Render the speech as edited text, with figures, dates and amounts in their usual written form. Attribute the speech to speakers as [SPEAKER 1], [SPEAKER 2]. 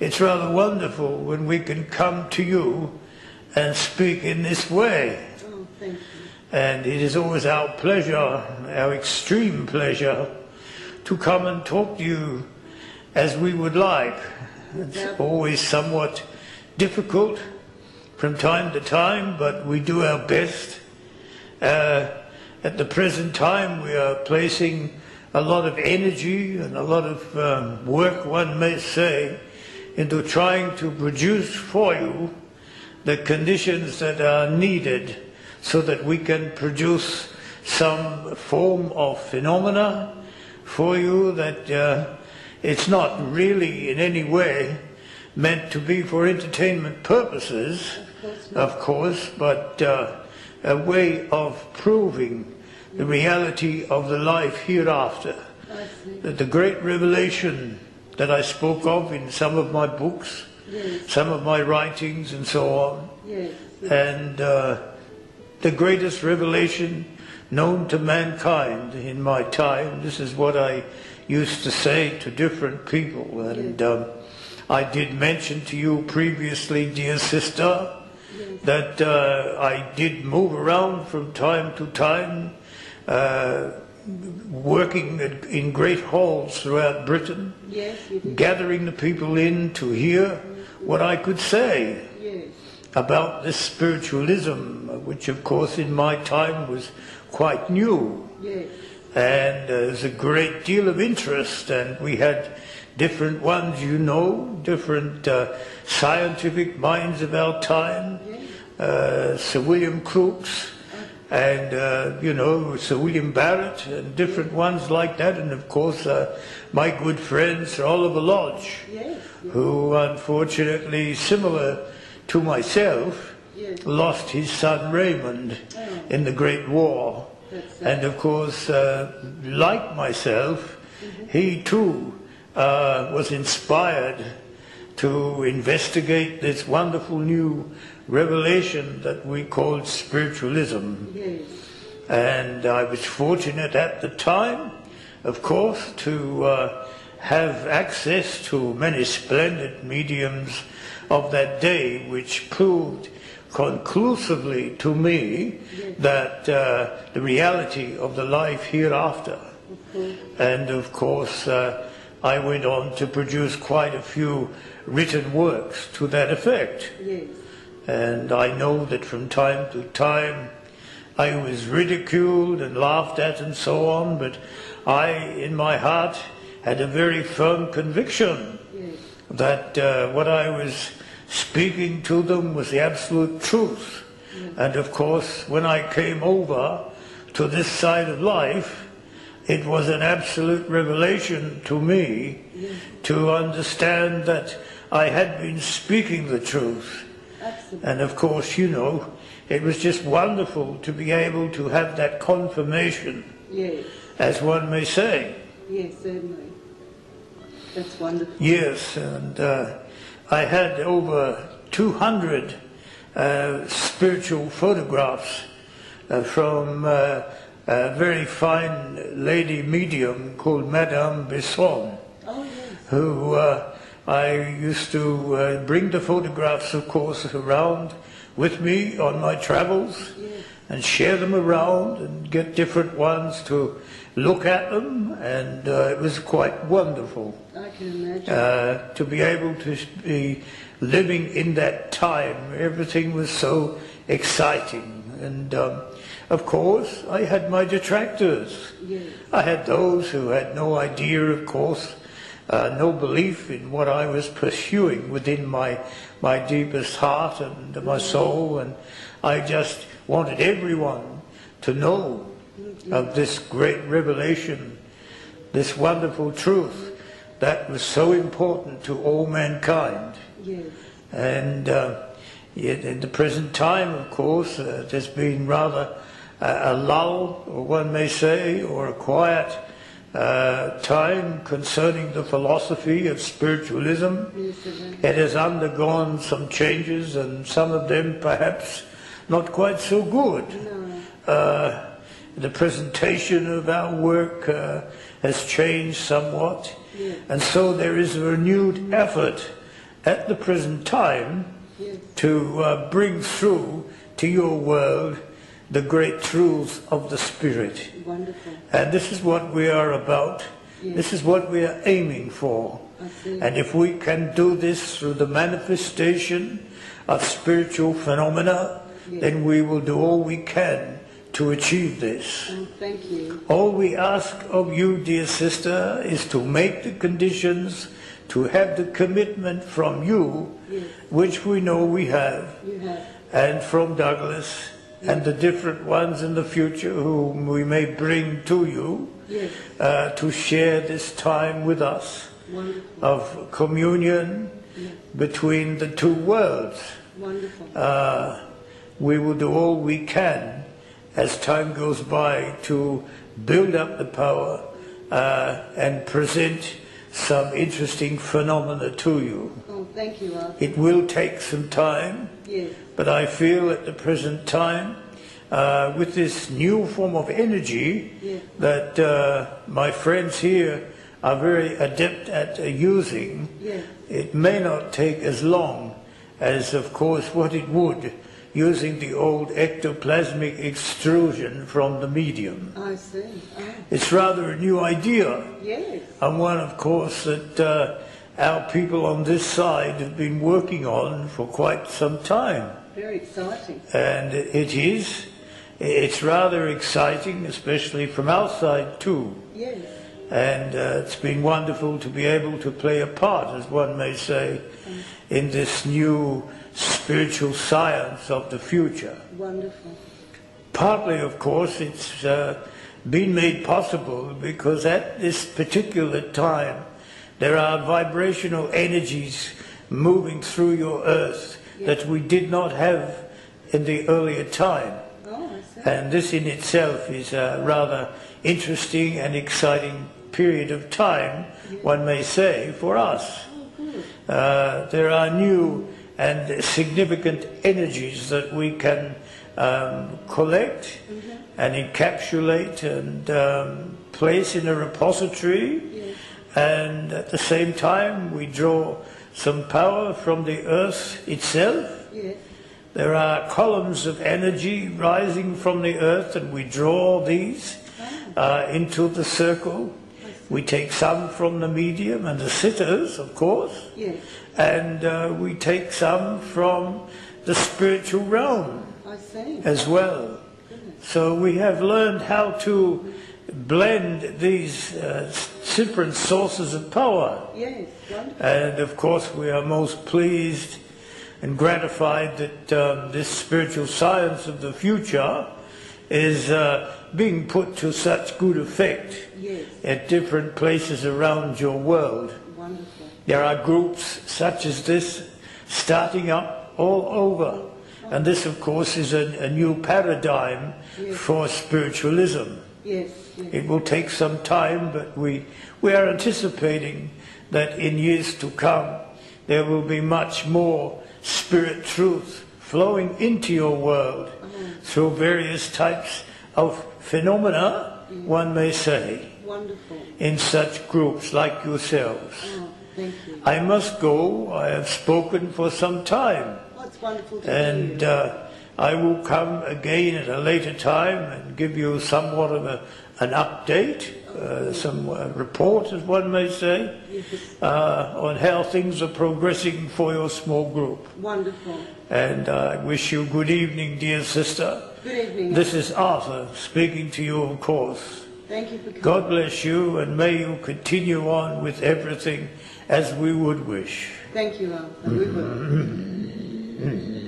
[SPEAKER 1] it's rather wonderful when we can come to you and speak in this way.
[SPEAKER 2] Oh, thank you.
[SPEAKER 1] And it is always our pleasure, our extreme pleasure, to come and talk to you as we would like. It's always somewhat difficult from time to time, but we do our best. At the present time, we are placing a lot of energy and a lot of work, one may say, into trying to produce for you the conditions that are needed so that we can produce some form of phenomena for you that it's not really in any way meant to be for entertainment purposes, of course, but a way of proving the reality of the life hereafter. The great revelation that I spoke of in some of my books, some of my writings and so on, and the greatest revelation known to mankind in my time. This is what I used to say to different people, and I did mention to you previously, dear sister, that I did move around from time to time, working in great halls throughout Britain, gathering the people in to hear what I could say about this spiritualism, which of course in my time was quite new. And there's a great deal of interest, and we had different ones, you know, different scientific minds of our time, Sir William Crookes, and you know, Sir William Barrett, and different ones like that, and of course my good friend Sir Oliver Lodge, who unfortunately, similar to myself, lost his son Raymond in the Great War. And of course, like myself, he too was inspired to investigate this wonderful new revelation that we called spiritualism. And I was fortunate at the time, of course, to have access to many splendid mediums of that day, which proved conclusively to me that the reality of the life hereafter. And of course, I went on to produce quite a few written works to that effect. And I know that from time to time I was ridiculed and laughed at and so on, but I, in my heart, had a very firm conviction that what I was speaking to them was the absolute truth. And of course, when I came over to this side of life, it was an absolute revelation to me to understand that I had been speaking the truth. And of course, you know, it was just wonderful to be able to have that confirmation, as one may say.
[SPEAKER 2] Yes, certainly. That's wonderful.
[SPEAKER 1] Yes, and I had over 200 spiritual photographs from a very fine lady medium called Madame Besson, who I used to bring the photographs, of course, around with me on my travels and share them around and get different ones to look at them, and it was quite wonderful.
[SPEAKER 2] I can imagine.
[SPEAKER 1] To be able to be living in that time. Everything was so exciting. And of course, I had my detractors. I had those who had no idea, of course, no belief in what I was pursuing within my deepest heart and my soul. And I just wanted everyone to know of this great revelation, this wonderful truth that was so important to all mankind. And yet in the present time, of course, there's been rather a lull, or one may say, or a quiet time concerning the philosophy of spiritualism. It has undergone some changes, and some of them perhaps not quite so good. The presentation of our work has changed somewhat, and so there is a renewed effort at the present time to bring through to your world the great truths of the Spirit.
[SPEAKER 2] Wonderful.
[SPEAKER 1] And this is what we are about. Yes. This is what we are aiming for. And if we can do this through the manifestation of spiritual phenomena, then we will do all we can to achieve this.
[SPEAKER 2] Oh, thank you.
[SPEAKER 1] All we ask of you, dear sister, is to make the conditions, to have the commitment from you, which we know we have, and from Douglas, and the different ones in the future whom we may bring to you, to share this time with us. Wonderful. Of communion between the two worlds.
[SPEAKER 2] Wonderful.
[SPEAKER 1] We will do all we can as time goes by to build up the power and present some interesting phenomena to you.
[SPEAKER 2] Oh, thank you, Arthur.
[SPEAKER 1] It will take some time, but I feel at the present time, with this new form of energy that my friends here are very adept at using, it may not take as long as, of course, what it would using the old ectoplasmic extrusion from the medium.
[SPEAKER 2] I see. Oh.
[SPEAKER 1] It's rather a new idea.
[SPEAKER 2] Yes.
[SPEAKER 1] And one, of course, that our people on this side have been working on for quite some time.
[SPEAKER 2] Very exciting.
[SPEAKER 1] And it is. It's rather exciting, especially from our side too.
[SPEAKER 2] Yes.
[SPEAKER 1] And it's been wonderful to be able to play a part, as one may say, in this new spiritual science of the future.
[SPEAKER 2] Wonderful.
[SPEAKER 1] Partly, of course, it's been made possible because at this particular time there are vibrational energies moving through your earth that we did not have in the earlier time.
[SPEAKER 2] Oh, I see.
[SPEAKER 1] And this in itself is a rather interesting and exciting period of time, one may say, for us. There are new and significant energies that we can collect and encapsulate and place in a repository, and at the same time we draw some power from the earth itself. There are columns of energy rising from the earth, and we draw these into the circle. We take some from the medium and the sitters, of course, and we take some from the spiritual realm as well. So we have learned how to blend these different sources of power. And of course we are most pleased and gratified that this spiritual science of the future is being put to such good effect at different places around your world.
[SPEAKER 2] Wonderful.
[SPEAKER 1] There are groups such as this starting up all over. And this, of course, is a new paradigm for spiritualism. It will take some time, but we are anticipating that in years to come there will be much more spirit truth flowing into your world through various types of phenomena, one may say, in such groups like yourselves.
[SPEAKER 2] Thank you.
[SPEAKER 1] I must go. I have spoken for some time.
[SPEAKER 2] It's wonderful to
[SPEAKER 1] and I will come again at a later time and give you somewhat of an update, some report, as one may say, on how things are progressing for your small group.
[SPEAKER 2] Wonderful.
[SPEAKER 1] And I wish you good evening, dear sister.
[SPEAKER 2] Good evening.
[SPEAKER 1] This is Arthur speaking to you, of course.
[SPEAKER 2] Thank you for coming.
[SPEAKER 1] God bless you, and may you continue on with everything as we would wish.
[SPEAKER 2] Thank you, Arthur. We will.